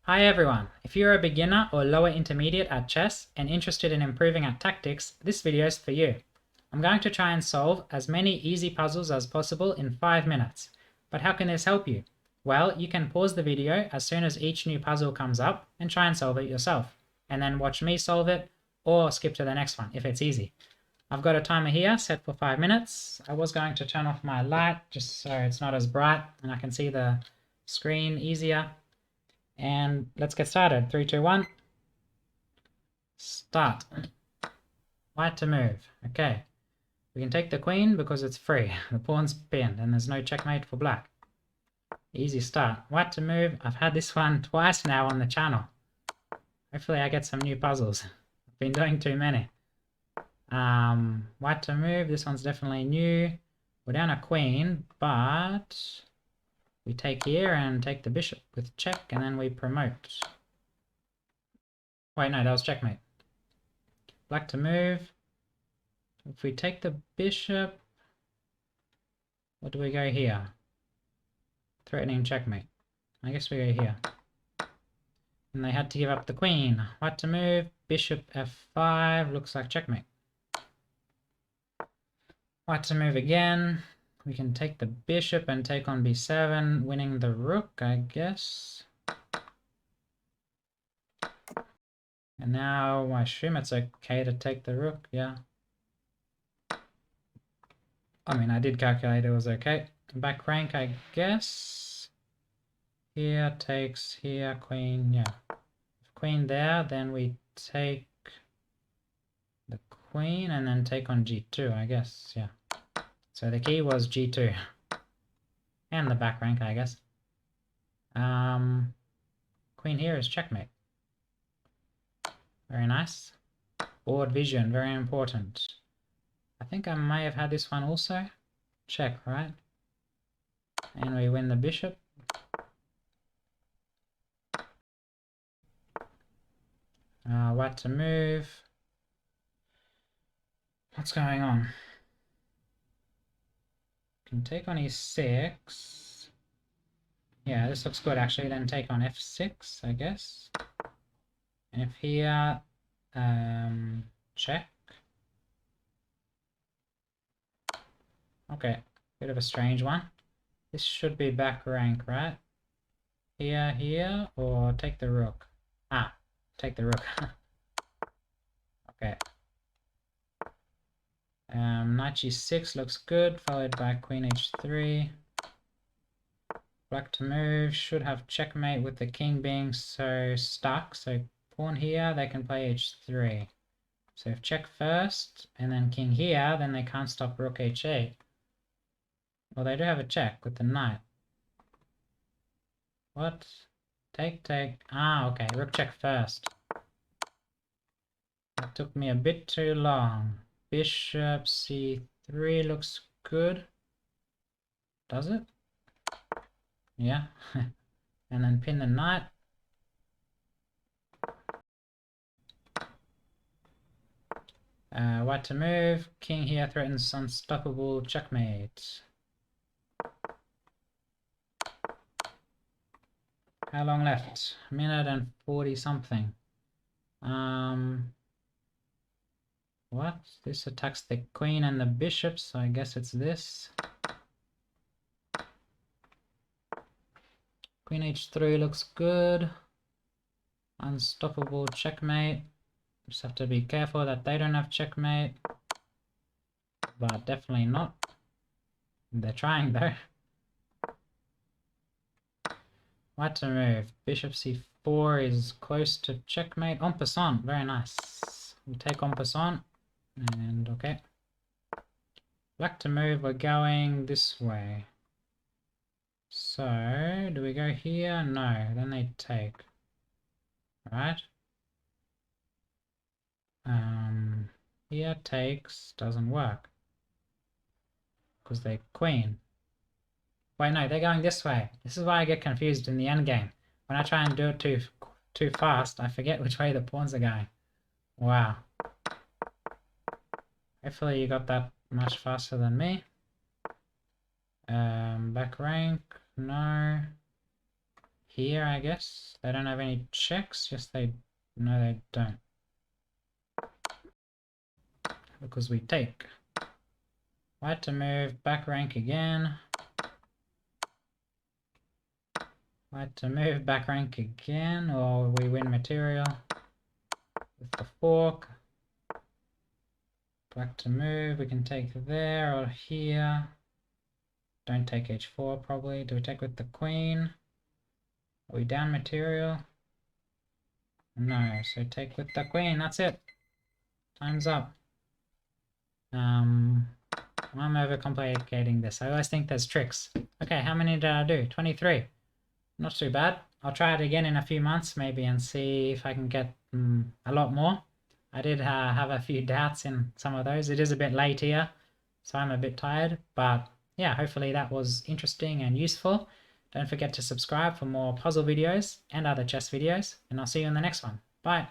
Hi everyone, if you're a beginner or lower intermediate at chess and interested in improving at tactics, this video is for you. I'm going to try and solve as many easy puzzles as possible in 5 minutes. But how can this help you? Well, you can pause the video as soon as each new puzzle comes up and try and solve it yourself, and then watch me solve it or skip to the next one if it's easy. I've got a timer here set for 5 minutes. I was going to turn off my light just so it's not as bright and I can see the screen easier. And let's get started. 3, 2, 1. Start. White to move. Okay. We can take the queen because it's free. The pawn's pinned and there's no checkmate for black. Easy start. White to move. I've had this one twice now on the channel. Hopefully I get some new puzzles. I've been doing too many. White to move. This one's definitely new. We're down a queen, but we take here and take the bishop with check, and then we promote. Wait, no, that was checkmate. Black to move. If we take the bishop, what do we go here? Threatening checkmate. I guess we go here. And they had to give up the queen. White to move. Bishop f5. Looks like checkmate. White to move again. We can take the bishop and take on b7, winning the rook, I guess. And now I assume it's okay to take the rook, yeah. I mean, I did calculate it was okay. Back rank, I guess. Here takes here, queen, yeah. If queen there, then we take the queen and then take on g2, I guess, yeah. So the key was g2. And the back rank, I guess. Queen here is checkmate. Very nice. Board vision, very important. I think I may have had this one also. Check, right? And we win the bishop. White to move. What's going on? Can take on e6. Yeah, this looks good actually. Then take on f6, I guess. And if here, check. Okay, bit of a strange one. This should be back rank, right? Here, or take the rook. Ah, take the rook. Okay. Knight g6 looks good, followed by queen h3. Black to move, should have checkmate with the king being so stuck. So pawn here, they can play h3. So if check first, and then king here, then they can't stop rook h8. Well, they do have a check with the knight. What? Take. Ah, okay, rook check first. That took me a bit too long. Bishop c3 looks good. Does it? Yeah. And then pin the knight. White to move. King here threatens unstoppable checkmate. How long left? A minute and 40 something. What? This attacks the queen and the bishop, so I guess it's this. Queen h3 looks good. Unstoppable checkmate. Just have to be careful that they don't have checkmate. But definitely not. They're trying though. White to move. Bishop c4 is close to checkmate. En passant. Very nice. We take en passant. And okay. Black to move. We're going this way. So, do we go here? No. Then they take. Right? Here takes. Doesn't work. Because they're queen. Wait, no, they're going this way. This is why I get confused in the endgame. When I try and do it too fast, I forget which way the pawns are going. Wow. Hopefully you got that much faster than me. Back rank, no. here, I guess. They don't have any checks. Yes, no, they don't. Because we take. White to move, back rank again. White to move, back rank again, or we win material with the fork. Black to move, we can take there or here. Don't take h4 probably. Do we take with the queen? Are we down material? No, so take with the queen, that's it. Time's up. I'm overcomplicating this. I always think there's tricks. Okay, how many did I do? 23. Not too bad. I'll try it again in a few months maybe and see if I can get a lot more. I did have a few doubts in some of those. It is a bit late here, so I'm a bit tired. But yeah, hopefully that was interesting and useful. Don't forget to subscribe for more puzzle videos and other chess videos, and I'll see you in the next one. Bye!